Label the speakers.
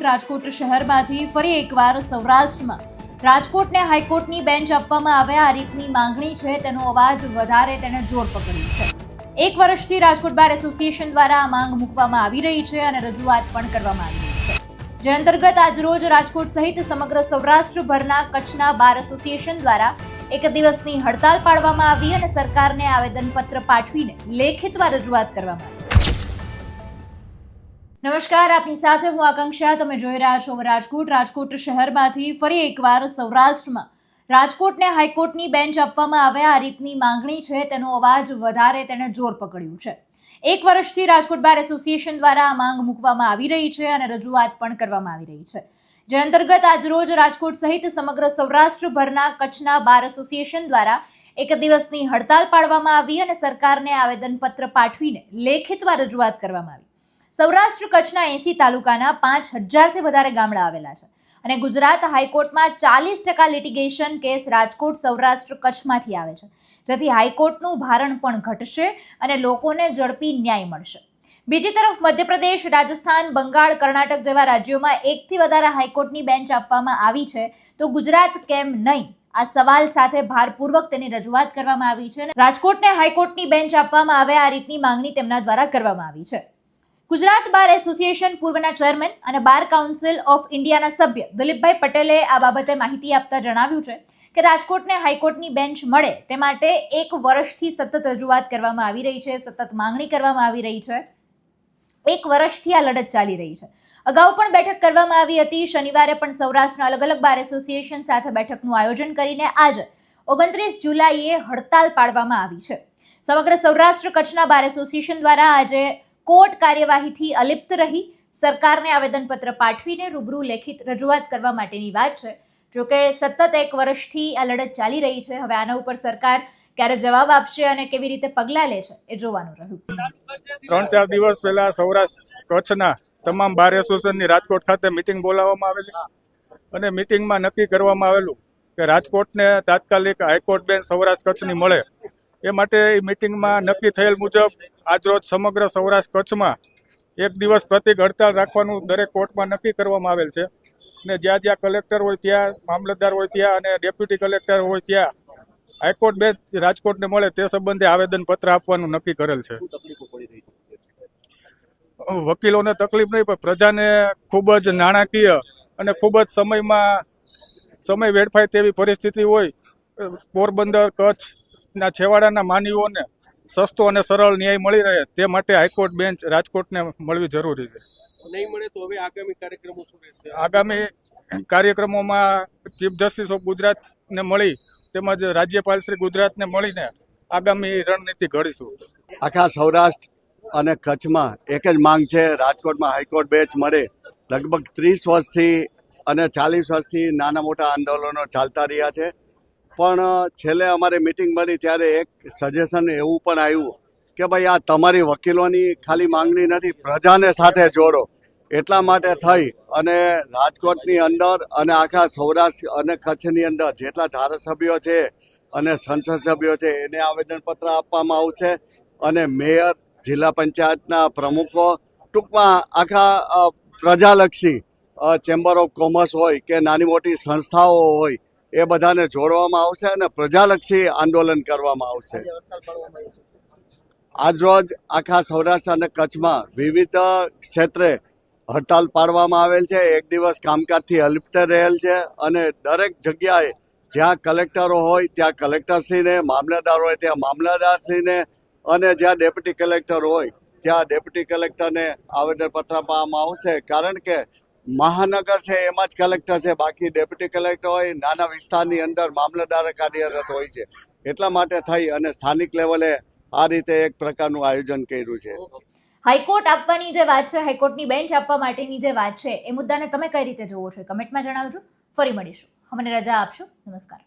Speaker 1: રાજકોટ શહેરમાંથી ફરી એકવાર સૌરાષ્ટ્રમાં રાજકોટને હાઈકોર્ટની બેન્ચ આપવામાં આવે આ રીતની માંગણી છે તેનો અવાજ વધારે તેને જોર પકડ્યું છે। એક વર્ષથી રાજકોટ બાર એસોસિએશન દ્વારા આ માંગ મૂકવામાં આવી રહી છે અને રજૂઆત પણ કરવામાં આવી રહી છે, જે અંતર્ગત આજરોજ રાજકોટ સહિત સમગ્ર સૌરાષ્ટ્રભરના કચ્છના બાર એસોસિએશન દ્વારા એક દિવસની હડતાલ પાડવામાં આવી અને સરકારને આવેદનપત્ર પાઠવીને લેખિતમાં રજૂઆત કરવામાં આવી। નમસ્કાર, આપની સાથે હું આકાંક્ષા। તમે જોઈ રહ્યા છો રાજકોટ શહેરમાંથી ફરી એકવાર સૌરાષ્ટ્રમાં રાજકોટને હાઈકોર્ટની બેન્ચ આપવામાં આવે આ રીતની માંગણી છે તેનો અવાજ વધારે તેને જોર પકડ્યું છે। એક વર્ષથી રાજકોટ બાર એસોસિએશન દ્વારા આ માંગ મૂકવામાં આવી રહી છે અને રજૂઆત પણ કરવામાં આવી રહી છે, જે અંતર્ગત આજરોજ રાજકોટ સહિત સમગ્ર સૌરાષ્ટ્રભરના કચ્છના બાર એસોસિએશન દ્વારા એક દિવસની હડતાલ પાડવામાં આવી અને સરકારને આવેદનપત્ર પાઠવીને લેખિતમાં રજૂઆત કરવામાં આવી। સૌરાષ્ટ્ર કચ્છના 80 તાલુકાના 5000થી વધારે ગામડા આવેલા છે અને ગુજરાત હાઈકોર્ટમાં 40% લિટિગેશન કેસ રાજકોટ સૌરાષ્ટ્ર કચ્છમાંથી આવે છે, જેથી હાઈકોર્ટનું ભારણ પણ ઘટશે અને લોકોને ઝડપી ન્યાય મળશે। બીજી તરફ મધ્યપ્રદેશ, રાજસ્થાન, બંગાળ, કર્ણાટક જેવા રાજ્યોમાં 1થી વધારે હાઈકોર્ટની બેન્ચ આપવામાં આવી છે, તો ગુજરાત કેમ નહીં? આ સવાલ સાથે ભારપૂર્વક તેની રજૂઆત કરવામાં આવી છે। રાજકોટને હાઈકોર્ટની બેન્ચ આપવામાં આવે આ રીતની માંગણી તેમના દ્વારા કરવામાં આવી છે। ગુજરાત બાર એસોસિએશન પૂર્વના ચેરમેન અને બાર કાઉન્સિલ ઓફ ઇન્ડિયાના સભ્ય દિલીપભાઈ પટેલે આ બાબતે માહિતી આપતા જણાવ્યું છે કે રાજકોટને હાઈકોર્ટની બેન્ચ મળે તે માટે 1 વર્ષથી સતત રજૂઆત કરવામાં આવી રહી છે, સતત માંગણી કરવામાં આવી રહી છે। 1 વર્ષથી આ લડત ચાલી રહી છે। અગાઉ પણ બેઠક કરવામાં આવી હતી। શનિવારે પણ સૌરાષ્ટ્રના અલગ અલગ બાર એસોસિએશન સાથે બેઠકનું આયોજન કરીને આજે 29 જુલાઈએ હડતાલ પાડવામાં આવી છે। સમગ્ર સૌરાષ્ટ્ર કચ્છના બાર એસોસિએશન દ્વારા આજે કોર્ટ કાર્યવાહીથી અલિપ્ત રહી સરકારને આવેદનપત્ર પાઠવીને રૂબરૂ લેખિત રજૂઆત કરવા માટેની વાત છે। જોકે સતત 1 વર્ષથી આ લડત ચાલી રહી છે। હવે આના ઉપર સરકાર ક્યારે જવાબ આપશે અને કેવી રીતે પગલાં લે છે એ જોવાનું રહ્યું।
Speaker 2: 3-4 દિવસ પહેલા સૌરાષ્ટ્ર કચ્છના તમામ બાર એસોસિએશનની રાજકોટ ખાતે મિટિંગ બોલાવવામાં આવેલી અને મિટિંગમાં નક્કી કરવામાં આવેલું કે રાજકોટને તાત્કાલિક હાઈકોર્ટ બેન્ચ સૌરાષ્ટ્ર કચ્છની મળે એ માટે મિટિંગમાં નક્કી થયેલ મુજબ આજરોજ સમગ્ર સૌરાષ્ટ્ર કચ્છમાં 1 દિવસ પ્રતિક હડતાલ રાખવાનું દરેક કોર્ટમાં નક્કી કરવામાં આવેલ છે અને જ્યાં જ્યાં કલેક્ટર હોય ત્યાં, મામલતદાર હોય ત્યાં અને ડેપ્યુટી કલેક્ટર હોય ત્યાં હાઈકોર્ટ બેન્ચ રાજકોટને મળે તે સંબંધે આવેદનપત્ર આપવાનું નક્કી કરેલ છે। વકીલોને તકલીફ નહીં, પણ પ્રજાને ખૂબ જ નાણાકીય અને ખૂબ જ સમય વેડફાય તેવી પરિસ્થિતિ હોય। પોરબંદર, કચ્છના છેવાડાના માનવીઓને સસ્તો અને સરળ ન્યાય મળી રહે તે માટે હાઈકોર્ટ બેન્ચ રાજકોટને મળવી જરૂરી છે।
Speaker 3: નહીં મળે તો હવે આગામી કાર્યક્રમો શું રહેશે?
Speaker 2: આગામી કાર્યક્રમોમાં ચીફ જસ્ટિસ ઓફ ગુજરાતને મળી તેમજ રાજ્યપાલ શ્રી ગુજરાતને મળીને આગામી રણનીતિ ઘડીશું।
Speaker 4: આખા સૌરાષ્ટ્ર અને કચ્છમાં એક જ માંગ છે, રાજકોટમાં હાઈકોર્ટ બેન્ચ મળે। લગભગ 30 વર્ષથી અને 40 વર્ષથી નાના મોટા આંદોલનો ચાલતા રહ્યા છે, પણ છેલ્લે અમારે મિટિંગ મળી ત્યારે એક સજેશન એવું પણ આવ્યું કે ભાઈ આ તમારી વકીલોની ખાલી માંગણી નથી, પ્રજાને સાથે જોડો। એટલા માટે થઈ અને રાજકોટની અંદર અને આખા સૌરાષ્ટ્ર અને કચ્છની અંદર જેટલા ધારાસભ્યો છે અને સંસદ સભ્યો છે એને આવેદનપત્ર આપવામાં આવશે અને મેયર, જિલ્લા પંચાયતના પ્રમુખો, ટૂંકમાં આખા પ્રજાલક્ષી ચેમ્બર ઓફ કોમર્સ હોય કે નાની મોટી સંસ્થાઓ હોય એ બધાને જોડવામાં આવશે અને પ્રજાલક્ષી આંદોલન કરવામાં આવશે। આજરોજ આખા સૌરાષ્ટ્ર અને કચ્છમાં વિવિધ ક્ષેત્રે હડતાલ પાડવામાં આવેલ છે। 1 દિવસ કામકાજથી અલિપ્ત રહેલ છે અને દરેક જગ્યાએ જ્યાં કલેક્ટરો હોય ત્યાં કલેક્ટરશ્રીને, મામલતદાર હોય ત્યાં મામલતદારશ્રીને અને જ્યાં ડેપ્યુટી કલેક્ટર હોય ત્યાં ડેપ્યુટી કલેક્ટરને આવેદનપત્ર આપવામાં આવશે, કારણ કે મહાનગર છે એમાં જ કલેક્ટર છે, બાકી ડેપ્યુટી કલેક્ટર હોય નાના વિસ્તારની અંદર મામલતદાર કાર્યરત હોય છે। એટલા માટે થઈ અને સ્થાનિક લેવલે આ રીતે એક પ્રકારનું આયોજન કર્યું છે।
Speaker 1: હાઈકોર્ટ આપવાની જે વાત છે, હાઈકોર્ટની બેન્ચ આપવા માટેની જે વાત છે, એ મુદ્દાને તમે કઈ રીતે જોવો છો? કમેન્ટમાં જણાવજો। ફરી મળીશું, અમને રજા આપશો। નમસ્કાર।